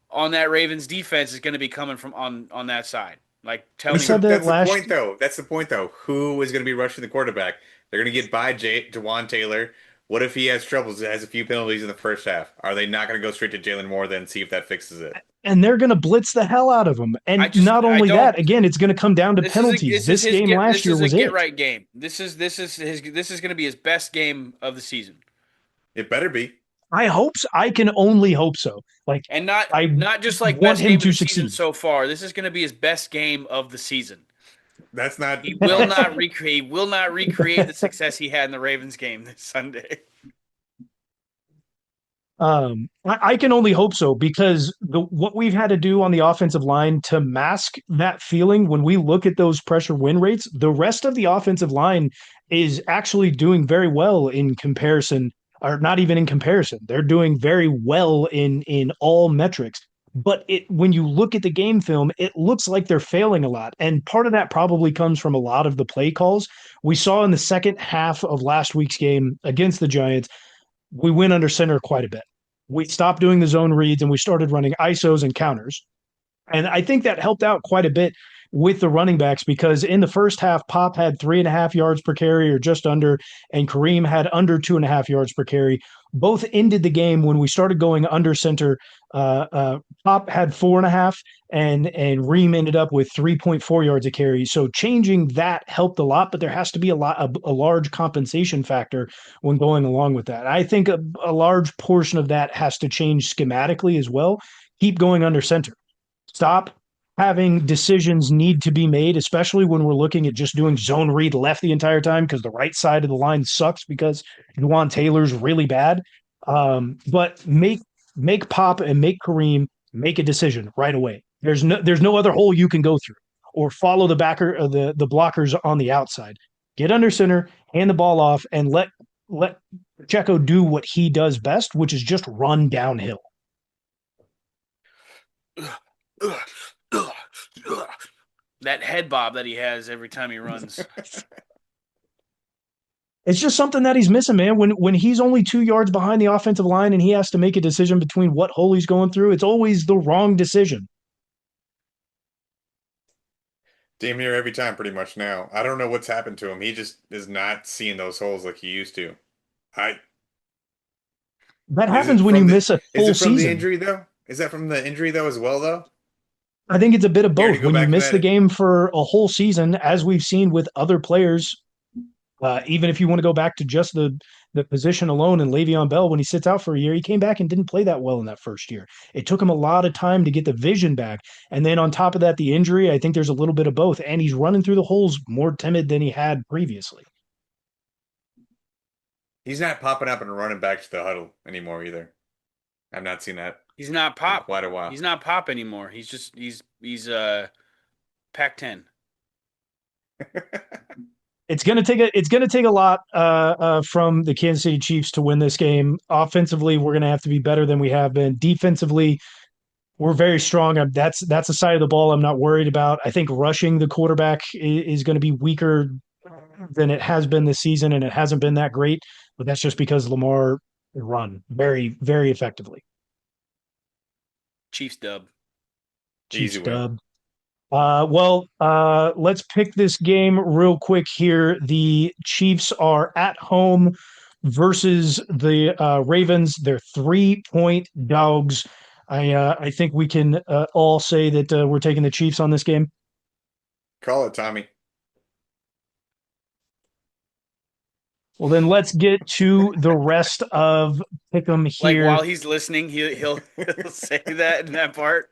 on that Ravens defense is going to be coming from on that side? Like, tell me. That's the point, though. That's the point, though. Who is going to be rushing the quarterback? They're going to get by Jawaan Taylor. What if he has troubles, has a few penalties in the first half? Are they not going to go straight to Jalen Moore then see if that fixes it? And they're going to blitz the hell out of him. And not only that, again, it's going to come down to penalties. This game last year was a get-right game. This is going to be his best game of the season. It better be. I hope so. I can only hope so. Like, and not just like best game of the season so far. This is going to be his best game of the season. That's not. He will not recreate. Will not recreate the success he had in the Ravens game this Sunday. I can only hope so because what we've had to do on the offensive line to mask that feeling when we look at those pressure win rates, the rest of the offensive line is actually doing very well in comparison, or not even in comparison. They're doing very well in all metrics. But when you look at the game film, it looks like they're failing a lot. And part of that probably comes from a lot of the play calls. We saw in the second half of last week's game against the Giants, we went under center quite a bit. We stopped doing the zone reads and we started running ISOs and counters. And I think that helped out quite a bit with the running backs because in the first half, Pop had 3.5 yards per carry or just under, and Kareem had under 2.5 yards per carry. Both ended the game when we started going under center. Pop had 4.5, and Reem ended up with 3.4 yards a carry. So changing that helped a lot, but there has to be a large compensation factor when going along with that. I think a large portion of that has to change schematically as well. Keep going under center. Stop having decisions need to be made, especially when we're looking at just doing zone read left the entire time because the right side of the line sucks because Jawaan Taylor's really bad. But make Pop and make Kareem make a decision right away. There's no other hole you can go through, or follow the backer or the blockers on the outside. Get under center, hand the ball off, and let Pacheco do what he does best, which is just run downhill. That head bob that he has every time he runs. It's just something that he's missing, man. When he's only 2 yards behind the offensive line and he has to make a decision between what hole he's going through, it's always the wrong decision. Damn near every time, pretty much now. I don't know what's happened to him. He just is not seeing those holes like he used to. I That is happens it when you from the miss a is full it from the season. injury though? Is that from the injury though as well though? I think it's a bit of Care to both. go When you back to miss the that? game for a whole season, as we've seen with other players, even if you want to go back to just the position alone and Le'Veon Bell, when he sits out for a year, he came back and didn't play that well in that first year. It took him a lot of time to get the vision back. And then on top of that, the injury, I think there's a little bit of both. And he's running through the holes more timid than he had previously. He's not popping up and running back to the huddle anymore either. I've not seen that He's not in pop. quite a while. He's not pop anymore. He's Pac-10. It's gonna take a lot from the Kansas City Chiefs to win this game. Offensively, we're gonna have to be better than we have been. Defensively, we're very strong. That's a side of the ball I'm not worried about. I think rushing the quarterback is going to be weaker than it has been this season, and it hasn't been that great. But that's just because Lamar run very, very effectively. Chiefs dub. Chiefs Easy win. dub. Let's pick this game real quick here. The Chiefs are at home versus the Ravens. They're 3-point dogs. I think we can all say that we're taking the Chiefs on this game. Call it, Tommy. Well, then let's get to the rest of Pick'em Like here. while he's listening, he'll say that in that part.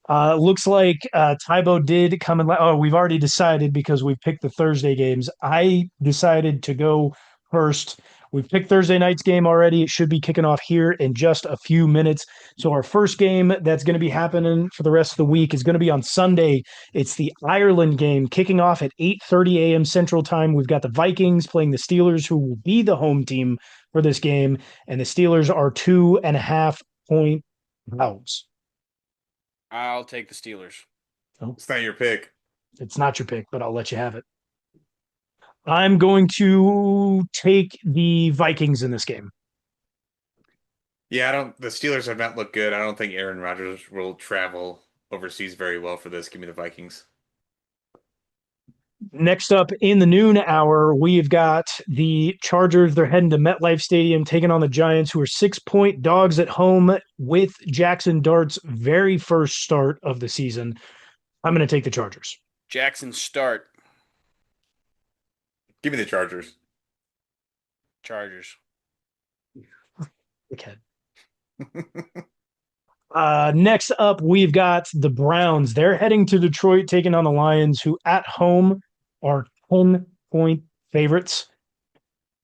Looks like Tybo did come and we've already decided because we picked the Thursday games. I decided to go first. We've picked Thursday night's game already. It should be kicking off here in just a few minutes. So our first game that's going to be happening for the rest of the week is going to be on Sunday. It's the Ireland game kicking off at 8:30 a.m. Central Time. We've got the Vikings playing the Steelers, who will be the home team for this game, and the Steelers are 2.5-point dogs. I'll take the Steelers. Oh, It's not your pick. it's not your pick, but I'll let you have it. I'm going to take the Vikings in this game. Yeah, I don't. The Steelers have not looked good. I don't think Aaron Rodgers will travel overseas very well for this. Give me the Vikings. Next up in the noon hour, we've got the Chargers. They're heading to MetLife Stadium, taking on the Giants, who are 6-point dogs at home with Jackson Dart's very first start of the season. I'm going to take the Chargers. Jackson start. Give me the Chargers. Chargers. Okay. Next up, we've got the Browns. They're heading to Detroit, taking on the Lions, who at home are 10-point favorites.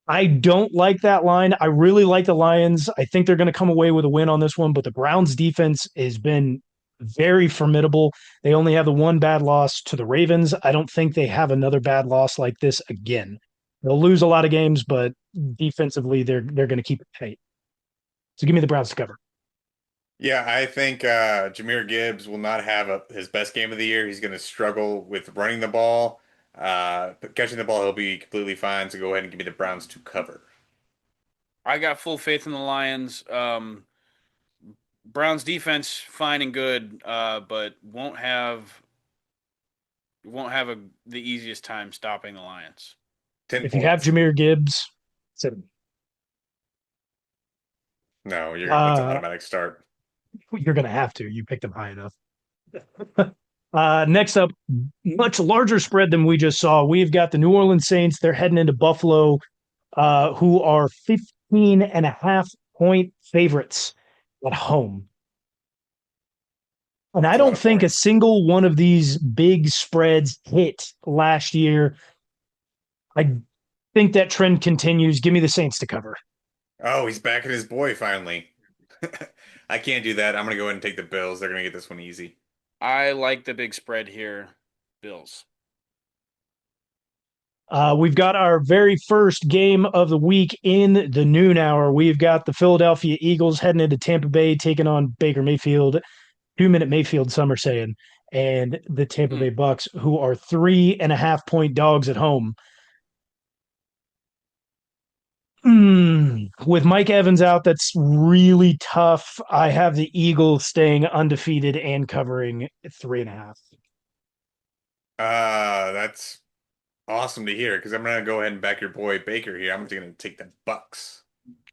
I don't like that line. I really like the Lions. I think they're going to come away with a win on this one, but the Browns defense has been very formidable. They only have the one bad loss to the Ravens. I don't think they have another bad loss like this again. They'll lose a lot of games, but defensively, they're going to keep it tight. So give me the Browns to cover. Yeah, I think Jahmyr Gibbs will not have his best game of the year. He's going to struggle with running the ball. But catching the ball, he'll be completely fine. So go ahead and give me the Browns to cover. I got full faith in the Lions. Browns defense fine and good, but won't have the easiest time stopping the Lions. 10 If you have points. Jahmyr Gibbs, 7. No, that's an automatic start. You're going to have to. You picked them high enough. Next up, much larger spread than we just saw. We've got the New Orleans Saints. They're heading into Buffalo, who are 15.5-point favorites at home. And I That's a lot don't of think a points. single one of these big spreads hit last year. I think that trend continues. Give me the Saints to cover. Oh, he's back at his boy finally. I can't do that. I'm going to go ahead and take the Bills. They're going to get this one easy. I like the big spread here. Bills. We've got our very first game of the week in the noon hour. We've got the Philadelphia Eagles heading into Tampa Bay, taking on Baker Mayfield 2 Minute Mayfield, some are saying, and the Tampa Hmm. Bay Bucs, who are 3.5 point dogs at home. With Mike Evans out, that's really tough. I have the Eagles staying undefeated and covering 3.5. That's awesome to hear because I'm gonna go ahead and back your boy Baker here. I'm just gonna take the Bucks.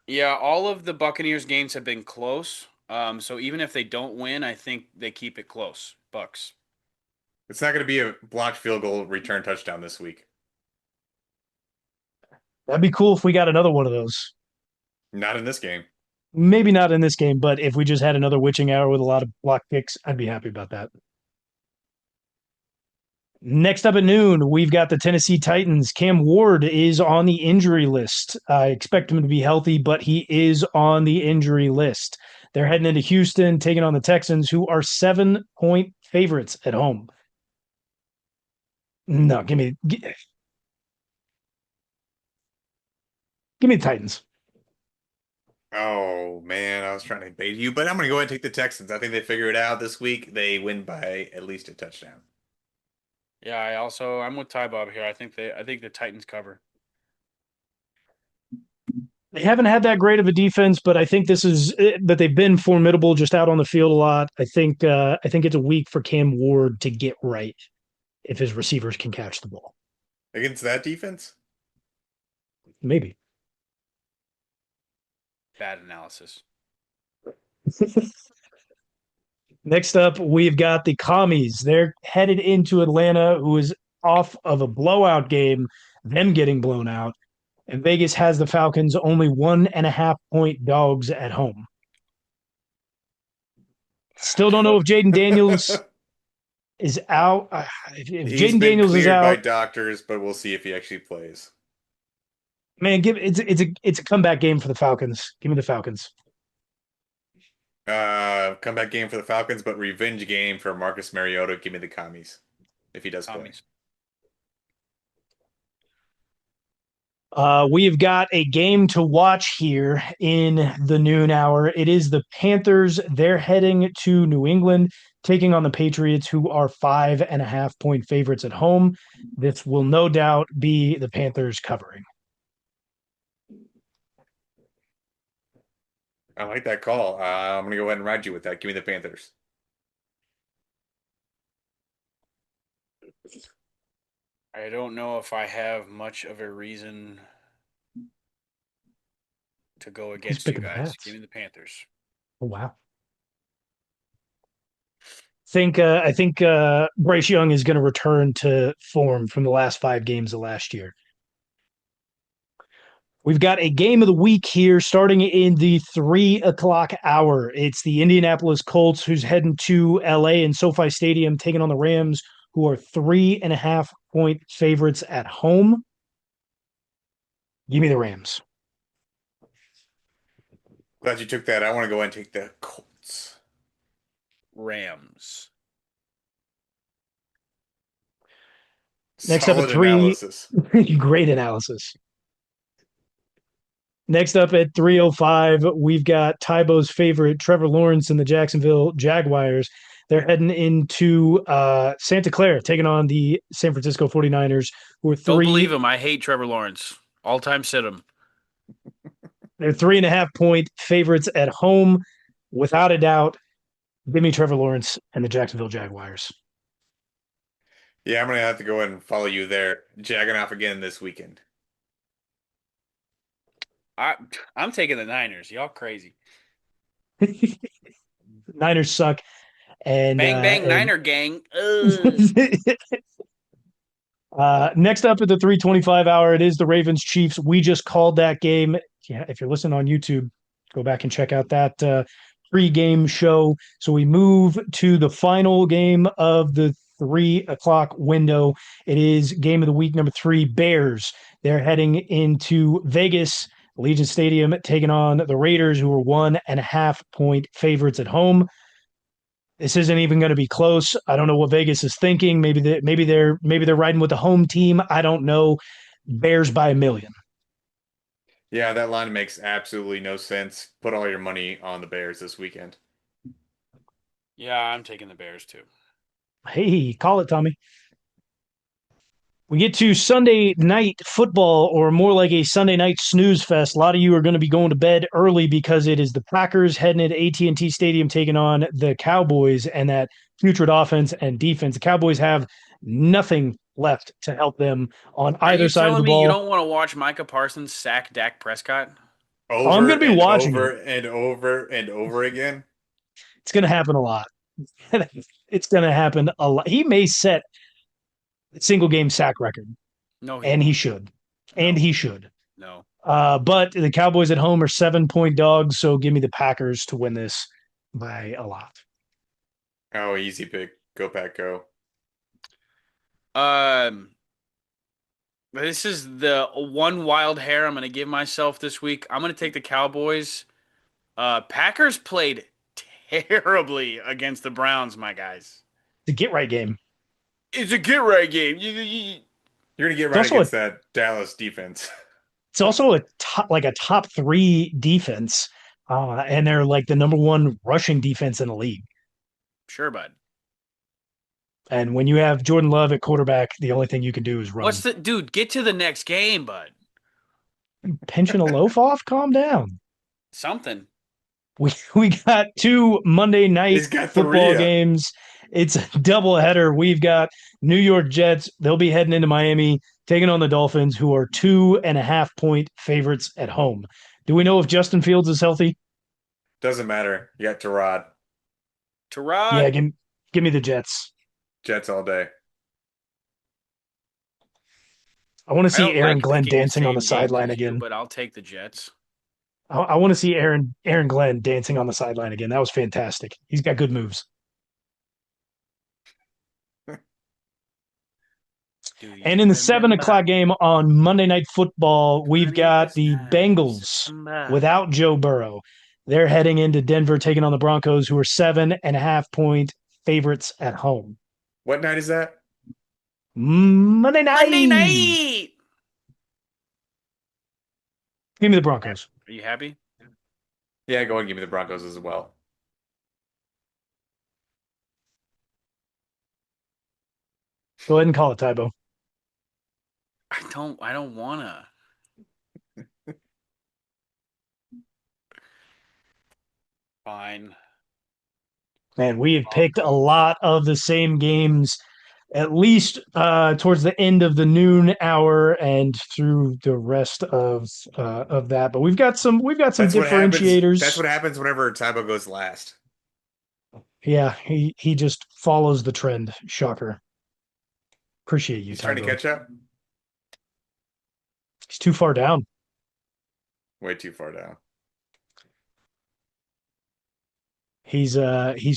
Yeah, all of the Buccaneers games have been close. So even if they don't win, I think they keep it close. Bucks. It's not gonna be a blocked field goal return touchdown this week. That'd be cool if we got another one of those. Not in this game. Maybe not in this game, but if we just had another witching hour with a lot of block kicks, I'd be happy about that. Next up at noon, we've got the Tennessee Titans. Cam Ward is on the injury list. I expect him to be healthy, but he is on the injury list. They're heading into Houston, taking on the Texans, who are 7 point favorites at home. No, give me the Titans. Oh man, I was trying to bait you, but I'm gonna go ahead and take the Texans. I think they figure it out this week. They win by at least a touchdown. Yeah, I'm with Ty Bob here. I think the Titans cover. They haven't had that great of a defense, but I think this is that they've been formidable just out on the field a lot. I think it's a week for Cam Ward to get right if his receivers can catch the ball. Against that defense? Maybe. Bad analysis. Next up, we've got the Commies. They're headed into Atlanta, who is off of a blowout game, them getting blown out. And Vegas has the Falcons only 1.5 point dogs at home. Still don't know if Jaden Daniels is out. If He's Jaden been Daniels is cleared by out, doctors, but we'll see if he actually plays. man, it's a comeback game for the Falcons. Give me the Falcons. Comeback game for the Falcons, but revenge game for Marcus Mariota. Give me the commies if he does play. Commies. We have got a game to watch here in the noon hour. It is the Panthers. They're heading to New England, taking on the Patriots, who are 5.5 point favorites at home. This will no doubt be the Panthers covering. I like that call. I'm gonna go ahead and ride you with that. Give me the Panthers. I don't know if I have much of a reason to go against you picking the guys. Pats? Give me the Panthers. Oh, wow. I think Bryce Young is going to return to form from the last 5 games of last year. We've got a game of the week here starting in the 3 o'clock hour. It's the Indianapolis Colts who's heading to LA and SoFi Stadium taking on the Rams, who are 3.5 point favorites at home. Give me the Rams. Glad you took that. I want to go ahead and take the Colts. Rams. Next up at Solid 3, analysis. great analysis. Next up at 3:05, we've got Tybo's favorite, Trevor Lawrence and the Jacksonville Jaguars. They're heading into Santa Clara, taking on the San Francisco 49ers, who are Don't believe him. I hate Trevor Lawrence. All time sit him. They're 3.5 point favorites at home, without a doubt. Give me Trevor Lawrence and the Jacksonville Jaguars. Yeah, I'm gonna have to go ahead and follow you there. Jagging off again this weekend. I'm taking the Niners. Y'all crazy. Niners suck, and Bang bang Niner gang. next up at the 3:25 hour, it is the Ravens Chiefs. We just called that game. Yeah, if you're listening on YouTube, go back and check out that pre-game show. So we move to the final game of the 3 o'clock window. It is game of the week number 3, Bears. They're heading into Vegas, Allegiant Stadium, taking on the Raiders, who are 1.5 point favorites at home. This isn't even going to be close. I don't know what Vegas is thinking. Maybe they're riding with the home team. I don't know. Bears by a million. Yeah, that line makes absolutely no sense. Put all your money on the Bears this weekend. Yeah, I'm taking the Bears too. Hey, call it, Tommy. We get to Sunday night football, or more like a Sunday night snooze fest. A lot of you are going to be going to bed early because it is the Packers heading into AT&T Stadium taking on the Cowboys and that putrid offense and defense. The Cowboys have nothing left to help them on Are either you side of the telling me you ball. don't want to watch Micah Parsons sack Dak Prescott? Oh, I'm Over going to be and watching it. over and over and over again. It's going to happen a lot. It's going to happen a lot. He may set a single game sack record, No, he and he won't. should. And No, he should. no. But the Cowboys at home are 7-point dogs, so give me the Packers to win this by a lot. Oh, easy pick. Go Pack, go. Um, this is the one wild hair I'm going to give myself this week. I'm going to take the Cowboys. Packers played terribly against the Browns, my guys. The get right game. It's a get right game. You're gonna get It's right also a against that Dallas defense. it's also a top three defense, and they're like the number one rushing defense in the league. Sure, bud. And when you have Jordan Love at quarterback, the only thing you can do is What's run. the dude? Get to the next game, bud. Pinching a loaf off. Calm down. Something. We got two Monday night He's got football three. games. It's a doubleheader. We've got New York Jets. They'll be heading into Miami, taking on the Dolphins, who are 2.5-point favorites at home. Do we know if Justin Fields is healthy? Doesn't matter. You got Terod. Yeah, Terod. give me the Jets. Jets all day. I want to I see don't Aaron like Glenn picking the dancing on the same games sideline as you, again. but I'll take the Jets. I want to see Aaron Glenn dancing on the sideline again. That was fantastic. He's got good moves. Do you And in the remember 7 o'clock game on Monday Night Football, the we've got 21st the night of Bengals September? without Joe Burrow. They're heading into Denver, taking on the Broncos, who are 7.5-point favorites at home. What night is that? Monday Monday night. night. Give me the Broncos. Are you happy? Yeah, go and give me the Broncos as well. Go ahead and call it, Tybo. I don't wanna. Fine. Man, we have picked a Broncos. lot of the same games, at least towards the end of the noon hour and through the rest of that. But we've got some That's what happens. That's differentiators. what happens whenever Tybo goes last. Yeah, he just follows the trend. Shocker. Appreciate you, He's trying to Tybo. catch up. He's too far down. Way too far down. He's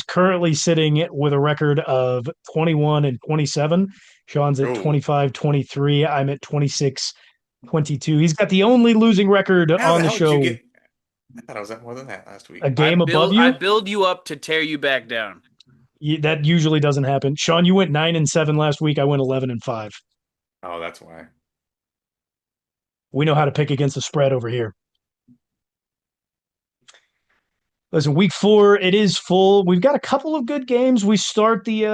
currently sitting with a record of 21-27. Sean's at Oh, 25-23. I'm at 26-22. He's got the only losing record how on the the hell did you show, get? I thought I was at more than that last a week. game above I you. build you up to tear you back down. That usually doesn't happen. Sean, you went 9-7 last week. I went 11-5. Oh, that's why. We know how to pick against the spread over here. Listen, week 4, it is full. We've got a couple of good games. We start the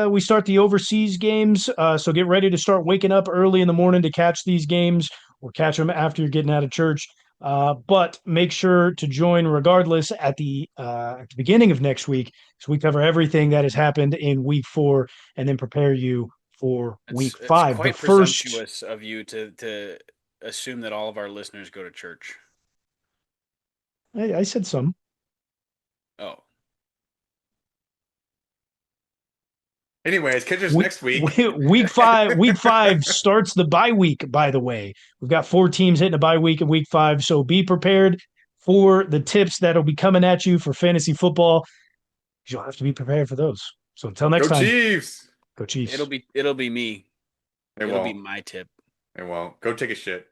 overseas games, so get ready to start waking up early in the morning to catch these games, or catch them after you're getting out of church. But make sure to join regardless at the beginning of next week, so we cover everything that has happened in week 4, and then prepare you for week It's 5. The quite first, presumptuous of you to assume that all of our listeners go to church. I said some. Oh, Anyways, catch us Week, next week. week 5 starts the bye week, by the way. We've got 4 teams hitting a bye week in week 5, so be prepared for the tips that'll be coming at you for fantasy football. You'll have to be prepared for those. So until next Go time, Chiefs. go Chiefs. it'll be me. It It'll be won't. my tip. It won't. Go take a shit.